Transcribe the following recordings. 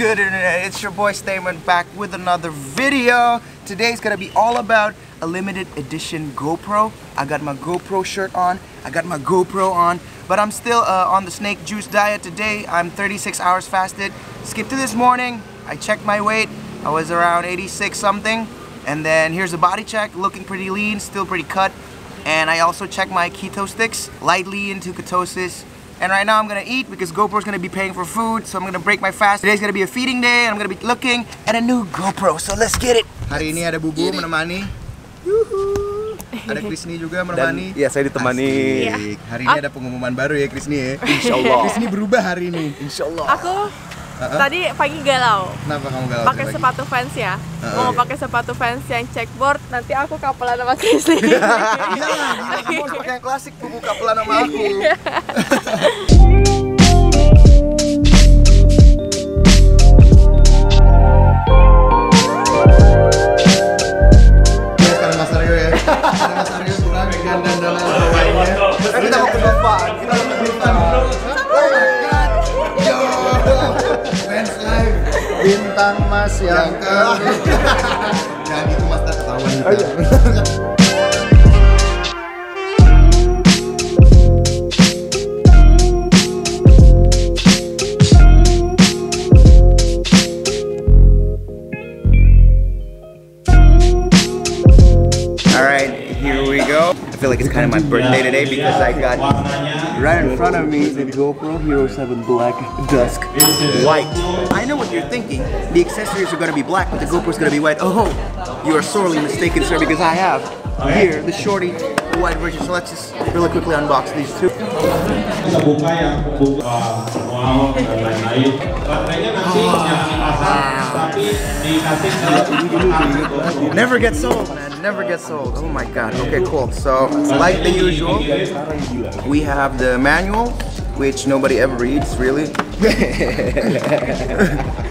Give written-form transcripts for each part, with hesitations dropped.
good internet? It's your boy Stamen back with another video. Today's gonna be all about a limited edition GoPro. I got my GoPro shirt on, I got my GoPro on, but I'm still on the snake juice diet today. I'm 36 hours fasted. Skipped to this morning, I checked my weight, I was around 86 something, and then here's a body check, looking pretty lean, still pretty cut. And I also checked my keto sticks, lightly into ketosis. And right now I'm gonna eat because GoPro's gonna be paying for food, so I'm gonna break my fast. Today's gonna be a feeding day, and I'm gonna be looking at a new GoPro, so let's get it. Hari ini ada Bubu menemani. Yuhu. Ada Krisni juga menemani. Iya, saya ditemani. Asik. Hari ini ada pengumuman baru ya Krisni ya. Insyaallah. Krisni berubah hari ini. Insyaallah. Aku tadi pagi galau. Kenapa kamu galau? Pakai sepatu fans ya. Mau pakai sepatu fans yang checkboard, nanti aku kapelan sama Krisni. Iya, kamu harus pakai yang klasik, Bubu kapelan sama aku. Sekarang Mas Aryo ya. Ada Mas Aryo kurang dengan dandanan bawahnya. Kita mau ke Dufan. Kita mau ke Dufan. Bintang Mas yang jangan gitu Mas, tak ketahuan kita. Alright, here we go. I feel like it's kind of my birthday today because I got right in front of me the GoPro Hero 7 Black Dusk White. I know what you're thinking. The accessories are going to be black, but the GoPro is going to be white. Oh, you are sorely mistaken, sir, because I have here the shorty, the white version. So let's just really quickly unbox these two. Never gets old, man. Never gets old. Oh my god. Okay, cool. So, like the usual, we have the manual, which nobody ever reads, really.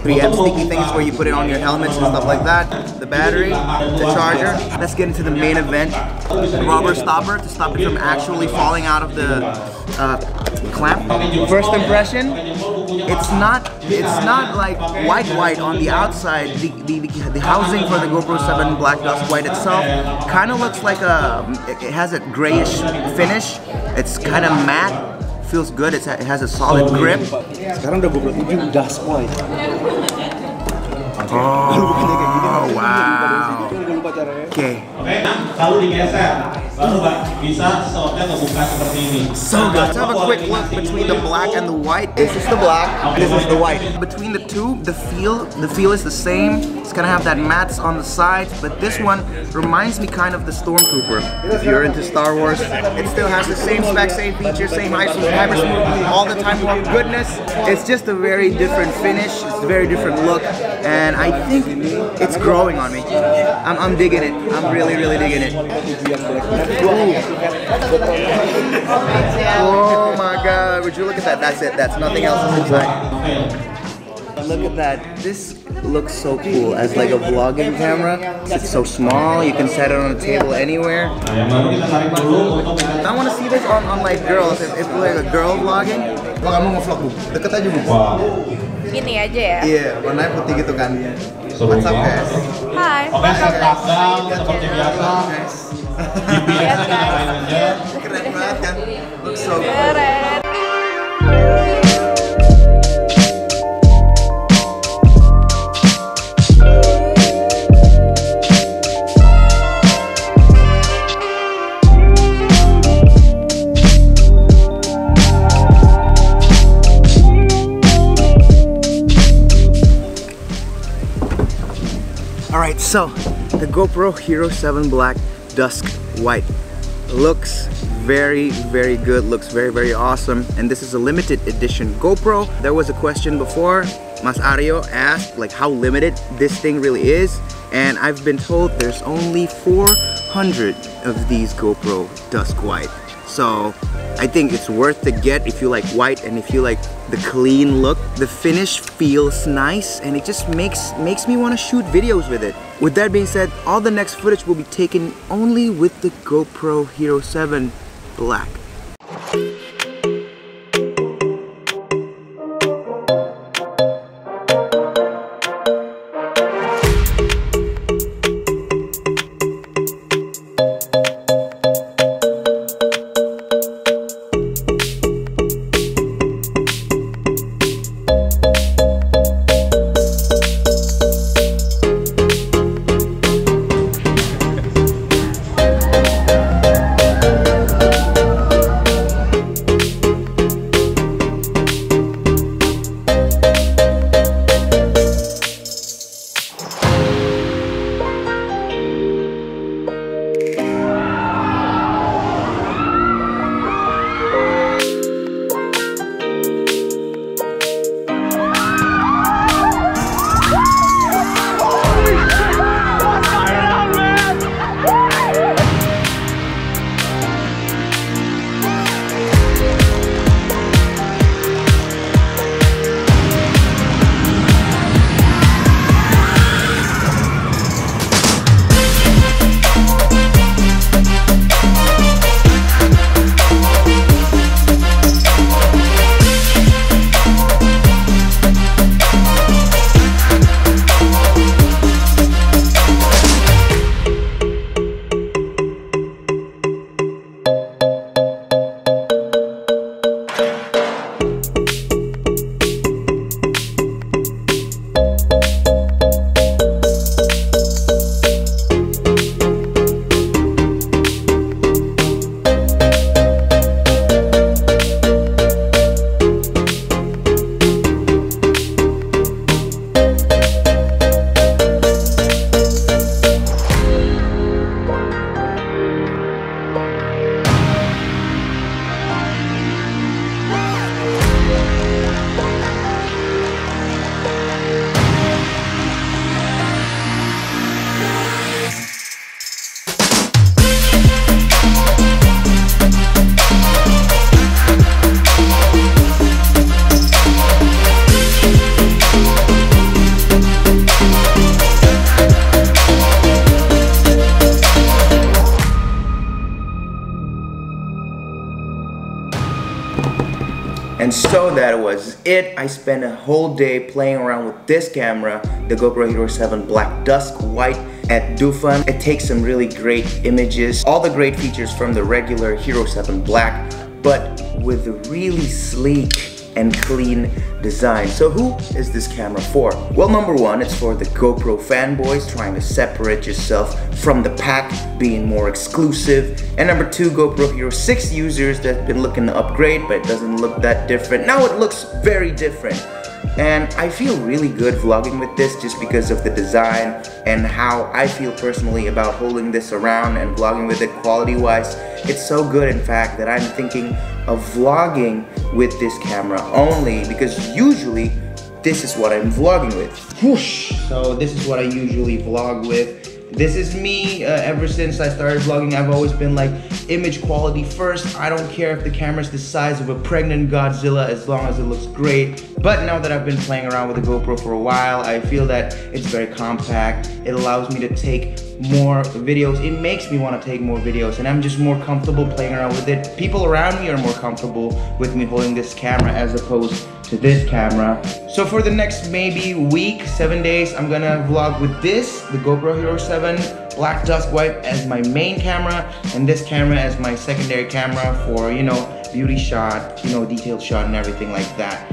We have sticky things where you put it on your helmets and stuff like that. The battery, the charger. Let's get into the main event. The rubber stopper to stop it from actually falling out of the clamp. First impression, it's not like white on the outside. The housing for the GoPro 7 Black Dusk White itself kind of looks like it has a grayish finish. It's kind of matte. Feels good. It has a solid grip. Sekarang udah GoPro 7 Dusk White. Oh wow. Okay. Lalu digeser, lalu bisa slotnya terbuka seperti ini. So good. Let's have a quick look between the black and the white. This is the black. This is the white. Between the two, the feel is the same. It's gonna have that matte on the sides, but this one reminds me kind of the Stormtrooper. If you're into Star Wars, it still has the same specs, same features, same hyper smooth, all the time more goodness. It's just a very different finish. It's a very different look, and I think it's growing on me. I'm digging it. I'm really digging it. Oh my god, would you look at that? That's it. That's nothing else is inside. Look at that. This looks so cool as like a vlogging camera. It's so small, you can set it on a table anywhere. I want to see this on like girls, if like a girl vlogging. Oh, kamu nge-vlog, Bu? Deket aja, Bu. Gini aja ya. Iya, warnanya putih gitu kan. What's up, guys? Hai. Oke, lockdown seperti biasa. Lihat guys. Keren banget kan? Looks so good. Keren. Alright, so the GoPro Hero 7 Black Dusk White looks very good, looks very awesome, and this is a limited edition GoPro. There was a question before, Mas Aryo asked like how limited this thing really is, and I've been told there's only 400 of these GoPro Dusk White. So I think it's worth to get if you like white and if you like the clean look. The finish feels nice and it just makes me want to shoot videos with it. With that being said, all the next footage will be taken only with the GoPro Hero 7 Black. And so that was it. I spent a whole day playing around with this camera, the GoPro Hero 7 Black Dusk White at Dufan. It takes some really great images, all the great features from the regular Hero 7 Black, but with a really sleek and clean design. So who is this camera for? Well, number one, it's for the GoPro fanboys trying to separate yourself from the pack, being more exclusive. And number two, GoPro Hero 6 users that've been looking to upgrade, but it doesn't look that different. Now it looks very different. And I feel really good vlogging with this just because of the design and how I feel personally about holding this around and vlogging with it quality-wise. It's so good, in fact, that I'm thinking of vlogging with this camera only, because usually this is what I'm vlogging with. Whoosh! So this is what I usually vlog with. This is me. Ever since I started vlogging, I've always been like, image quality first. I don't care if the camera's the size of a pregnant Godzilla as long as it looks great. But now that I've been playing around with the GoPro for a while, I feel that it's very compact. It allows me to take more videos. It makes me want to take more videos, and I'm just more comfortable playing around with it. People around me are more comfortable with me holding this camera as opposed to this camera. So for the next maybe week, 7 days, I'm gonna vlog with this, the GoPro Hero 7 Black Dusk White as my main camera, and this camera as my secondary camera for, you know, beauty shot, you know, detailed shot and everything like that.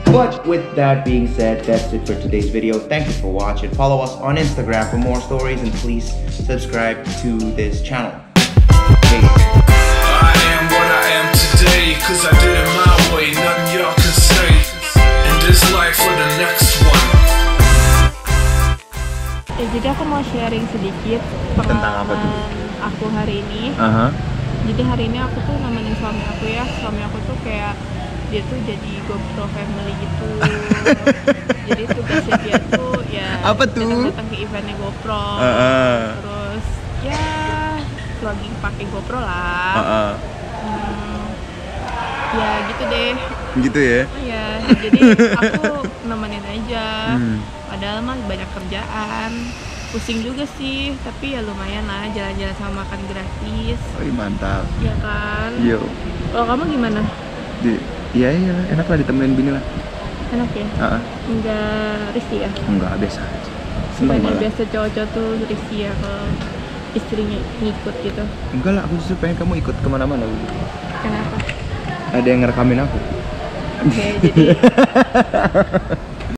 But with that being said, that's it for today's video. Thank you for watching. Follow us on Instagram for more stories, and please subscribe to this channel. Peace. I am what I am today, cause I did it my way, nothing y'all can say. In this life for the next one. Jadi aku mau sharing sedikit pengalaman aku hari ini. Jadi hari ini aku tuh nemenin suami aku ya. Suami aku tuh kayak dia tuh jadi GoPro family gitu. Jadi tugasnya dia tuh ya datang ke eventnya GoPro. Terus ya vlogging pakai GoPro lah. Ya gitu deh. Gitu ya? Iya, jadi aku nemenin aja. Padahal mah banyak kerjaan. Pusing juga sih, tapi ya lumayan lah, jalan-jalan sama makan gratis. Oh mantap. Iya kan? Yo. Kalau kamu gimana? Iya, enak lah ditemenin bini lah. Enak ya? Enggak risih ya? Enggak, biasa aja. Sebenarnya biasa cowok-cowok tuh risih ya kalau istrinya ngikut gitu. Enggak lah, aku justru pengen kamu ikut kemana-mana. Kenapa? Ada yang ngerekamin aku. Oke, jadi